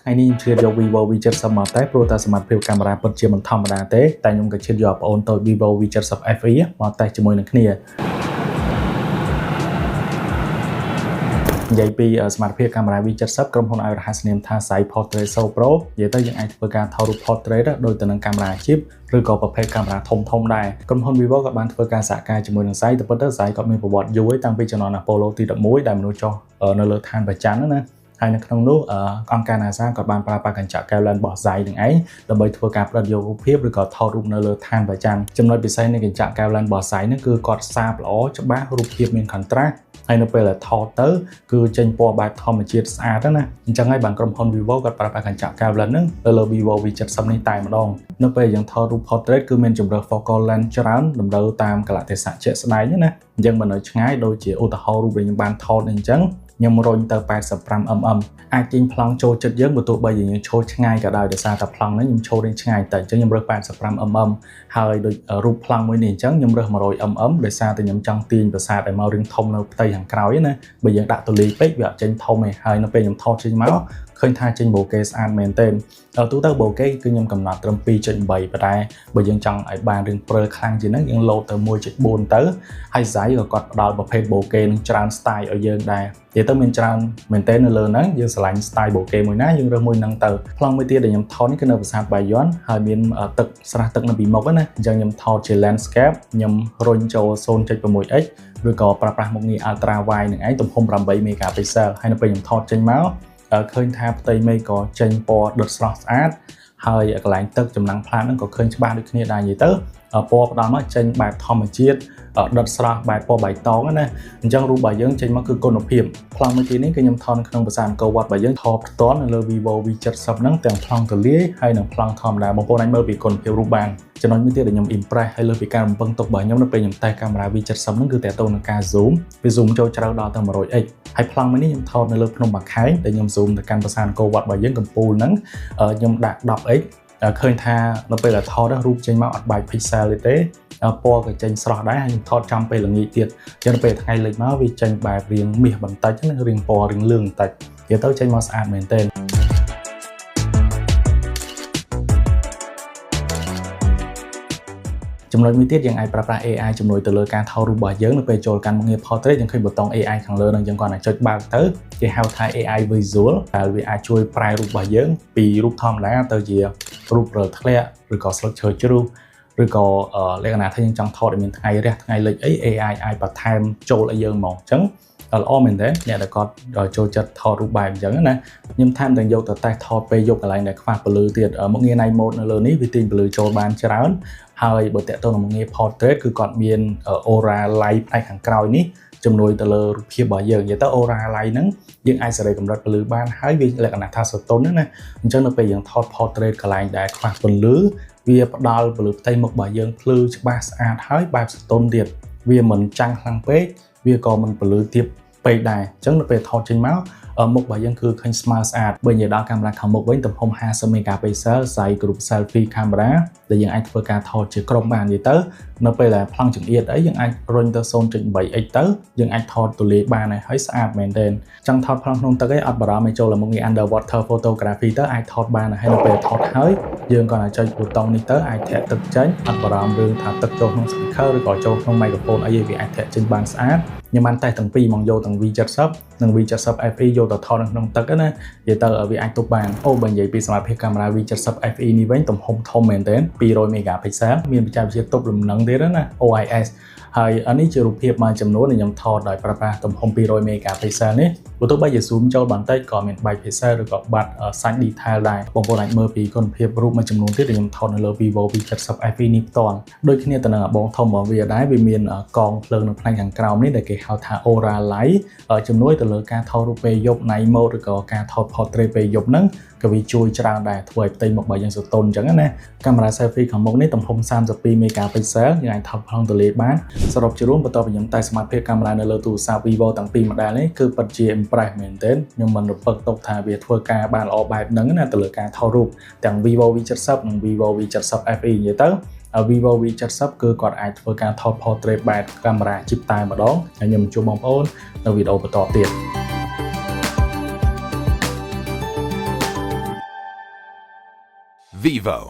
ថ្ងៃនេះខ្ញុំឆ្លៀតយក Vivo V70 មកតែព្រោះតែសមត្ថភាពកាមេរ៉ាពិតជាមិនធម្មតាទេតែខ្ញុំក៏ឆ្លៀតយកប្អូនតូច Vivo V70 FE មកតែជាមួយនឹងគ្នានិយាយពីសមត្ថភាពកាមេរ៉ា V70 ក្រុមហ៊ុនឲ្យរហស្សនាមថា Zeiss Portrait So Pro និយាយទៅយើងអាចធ្វើការថតរូប portrait ដូចទៅនឹងកាមេរ៉ាអាជីពឬក៏ប្រភេទកាមេរ៉ាធំដែរក្រុមហ៊ុន Vivo ក៏បានធ្វើការសហការជាមួយនឹង Zeiss ទៅពិតទៅ Zeiss ក៏មានប្រវត្តិយូរតាំងពីជំនាន់ Apollo ទី11ដែលមនុស្សចុះនៅលើឋានព្រះច័ន្ទណាហើយនៅក្នុងនោះអង្គការ NASA ក៏បានប្រើប្រាស់កញ្ចក់កែវលែនរបស់ Zeiss នឹងឯងដើម្បីធ្វើការផ្ដិតយករូបភាពឬក៏ថតរូបនៅលើឋានព្រះច័ន្ទចំណុចពិសេសនៃកញ្ចក់កែវលែនរបស់ Zeiss នេះគឺគាត់សាបល្អច្បាស់រូបភាពមាន contrast ហើយនៅពេលដែលថតទៅគឺចេញពណ៌បែបធម្មជាតិស្អាតណាអញ្ចឹងហើយបានក្រុមហ៊ុន Vivo គាត់ប្រើប្រាស់កញ្ចក់កែវលែនហ្នឹងលើ Vivo V70 នេះតែម្ដងនៅពេលយើងថតរូប portrait គឺមានជម្រើស focal length ច្រើនតម្រូវតាមកលៈទេសៈជាក់ស្ដែងណាអញ្ចឹងមិននៅឆ្ងាយដូចជាឧទាហរណ៍រូបដែលខ្ញុំបានថតអញ្ចឹងខ្ញុំរុញទៅ 85mm អាចទាញប្លង់ចូលចិត្តយើងបើទោះបីយើងឈរឆ្ងាយក៏ដោយសារតែប្លង់ហ្នឹងខ្ញុំឈររៀងឆ្ងាយតែអញ្ចឹងខ្ញុំរើស 85mm ហើយដូចរូបប្លង់មួយនេះអញ្ចឹងខ្ញុំរើស 100mm ដោយសារតែខ្ញុំចង់ទាញប្រាសាទឲ្យមករៀងធំនៅផ្ទៃខាងក្រោយណាបើយើងដាក់ទូលាយពេកវាអត់ចេញធំទេហើយនៅពេលខ្ញុំថតចេញមកឃើញថាចេញបូកេស្អាតមែនទែនទូទៅបូកេគឺខ្ញុំកំណត់ត្រឹម 2.8 ប៉ុន្តែបើយើងចង់ឲ្យបានរឿងព្រើខ្លាំងជាងហ្នឹងយើងលោតទៅ 1.4 ទៅហើយ Zeiss ក៏គាត់ផ្ដល់ប្រភេទបូកេនឹងច្រើន style ឲ្យយើងដែរនិយាយទៅមានច្រើនមែនទែននៅលើហ្នឹងយើងឆ្លាញ់ style បូកេមួយណាយើងរើសមួយហ្នឹងទៅប្លង់មួយទៀតដែលខ្ញុំថតនេះគឺនៅប្រាសាទបាយ័នហើយមានទឹកស្រះទឹកនៅពីមុខណាអញ្ចឹងខ្ញុំថតជា landscape ខ្ញុំរុញចូល 0.6x ឬក៏ប្រើប្រាស់មុខងារ ultra wide នឹងឯងទំហំ 8 megapixel ហើយនៅពេលខ្ញុំថតចេញមកឃើញថាផ្ទៃមេឃក៏ចេញពណ៌ដុតស្រស់ស្អាតហើយកន្លែងទឹកចំណាំងផ្លាតហ្នឹងក៏ឃើញច្បាស់ដូចគ្នាដែរនិយាយទៅពណ៌ផ្ដល់មកចេញបែបធម្មជាតិដុតស្រស់បែបពណ៌បៃតងណាអញ្ចឹងរូបរបស់យើងចេញមកគឺគុណភាពប្លង់មួយទៀតនេះគឺខ្ញុំថតនៅក្នុងប្រាសាទអង្គរវត្តរបស់យើងថតផ្ទាល់នៅលើ Vivo V70 ហ្នឹងទាំងប្លង់ទូលាយហើយនិងប្លង់ធម្មតាបងប្អូនអាចមើលពីគុណភាពរូបបានចំណុចមួយទៀតដែលខ្ញុំ impress ហើយលើពីការរំពឹងទុករបស់ខ្ញុំនៅពេលខ្ញុំតេស្តកាមេរ៉ា V70 ហ្នឹងគឺតើតទៅនឹងការ zoom វា zoom ចូលជ្រៅដល់ទៅ 100x ហើយប្លង់មួយនេះខ្ញុំថតនៅលើភ្នំបាខែងដែលខ្ញុំ zoom ទៅកាន់ប្រាសាទអង្គរវត្តរបស់យើងកំពូលហ្នឹងខ្ញុំដាក់ 10x ឃើញថានៅពេលដែលថតរូបចេញមកអត់បែក pixel ទេពណ៌ក៏ចេញស្រស់ដែរហើយខ្ញុំថតចំពេលល្ងាចទៀតចឹងពេលថ្ងៃលិចមកវាចេញបែបរាងមាសបន្តិចណារាងពណ៌រាងលឿងបន្តិចនិយាយទៅចេញមកស្អាតមែនទែនចំណុចមួយទៀតយើងអាចប្រើប្រាស់ AI ជំនួយទៅលើការថតរូបរបស់យើងនៅពេលចូលកាន់មុខងារ portrait យើងឃើញប៊ូតុង AI ខាងលើហ្នឹងយើងគ្រាន់តែចុចបើកទៅគេហៅថា AI visual ដែលវាអាចជួយប្រែរូបរបស់យើងពីរូបធម្មតាទៅជារូបរើធ្លាក់ឬក៏ស្លឹកឈើជ្រុះឬក៏លក្ខណៈថាយើងចង់ថតឲ្យមានថ្ងៃរះថ្ងៃលិចអី AI អាចបន្ថែមចូលឲ្យយើងមកអញ្ចឹងល្អមែនទេអ្នកដែលគាត់ចូលចិត្តថតរូបបែបអញ្ចឹងណាខ្ញុំថែមទាំងយកទៅតេស្តថតពេលយប់កន្លែងដែលខ្វះពន្លឺទៀតមុខងារ night mode នៅលើនេះវាទាញពន្លឺចូលបានច្រើនហើយបើតាក់ទងនឹងមុខងារ portrait គឺគាត់មាន aura light ផ្នែកខាងក្រោយនេះជំនួយទៅលើរូបភាពរបស់យើងនិយាយទៅ aura light ហ្នឹងយើងអាចសេរីកម្រិតពន្លឺបានហើយវាលក្ខណៈថាស្រទន់ណាអញ្ចឹងនៅពេលយើងថត portrait កន្លែងដែលខ្វះពន្លឺវាផ្ដល់ពន្លឺផ្ទៃមុខរបស់យើងភ្លឺច្បាស់ស្អាតហើយបែបស្រទន់ទៀតវាមិនចាំងខ្លាំងពេកវាក៏មិនពន្លឺទាបពេកដែរអញ្ចឹងនៅពេលថតចេញមកមុខរបស់យើងគឺឃើញស្មើស្អាតបើនិយាយដល់កាមេរ៉ាខាងមុខវិញទំហំ 50 megapixel Zeiss Group Selfie Camera ដែលយើងអាចធ្វើការថតជាក្រុមបាននិយាយទៅនៅពេលដែលប្លង់ចង្អៀតអីយើងអាចរុញទៅ 0.8x ទៅយើងអាចថតទូលាយបានហើយស្អាតមែនទែនចង់ថតប្លង់ក្នុងទឹកអីអត់បារម្ភឲ្យចូលមុខងារ underwater photography ទៅអាចថតបានហើយនៅពេលថតហើយយើងគ្រាន់តែចុចប៊ូតុងនេះទៅអាចធាក់ទឹកចេញអត់បារម្ភរឿងថាទឹកចូលក្នុង speaker ឬក៏ចូលក្នុង microphone អីវាអាចធាក់ចេញបានស្អាតខ្ញុំបានតេស្តទាំងពីរមកយកទាំង V70 និង V70 FE យកទៅថតនៅក្នុងទឹកណានិយាយទៅវាអាចទប់បានបើនិយាយពីសមត្ថភាពកាមេរ៉ា V70 FE នេះវិញទំហំធំមែនទែន200 megapixel មានបច្ចេកវិទ្យាទប់លំនឹងទៀតណា OIS ហើយនេះជារូបភាពមួយចំនួនដែលខ្ញុំថតដោយប្រើប្រាស់ទំហំ200 megapixel នេះបើទោះបីជា zoom ចូលបន្តិចក៏មានបែក pixel ឬក៏បាត់សាច់ detail ដែរបងប្អូនអាចមើលពីគុណភាពរូបមួយចំនួនទៀតដែលខ្ញុំថតនៅលើ Vivo V70 FE នេះផ្ទាល់ដូចគ្នាទៅនឹងបងធំរបស់វាដែរវាមានកងភ្លើងនៅផ្នែកខាងក្រោមនេះដែលគេហៅថា Aura Light ជំនួយទៅលើការថតរូបពេលយប់ night mode ឬក៏ការថត portrait ពេលយប់ហ្នឹងក៏វាជួយច្រើនដែរធ្វើឲ្យផ្ទៃមុខរបស់យើងស្រទន់អញ្ចឹងណាកាមេរ៉ា selfie ខាងមុខនេះទំហំ32 megapixel យើងអាចថតប្លង់ទូលាយបានសរុបជារួមបន្ទាប់ពីខ្ញុំតែសមត្ថភាពកាមេរ៉ានៅលើទូរស័ព្ទ Vivo ទាំងពីរ model នេះគឺពិតជា impress មែនទែនខ្ញុំមិនរំពឹងទុកថាវាធ្វើការបានល្អបែបហ្នឹងណាទៅលើការថតរូបទាំង Vivo V70 និង Vivo V70 FE និយាយទៅVivo V70 គឺគាត់អាចធ្វើការថត portrait បែបកាមេរ៉ាជីបតែម្ដងហើយខ្ញុំជួបបងប្អូននៅវីដេអូបន្តទៀត Vivo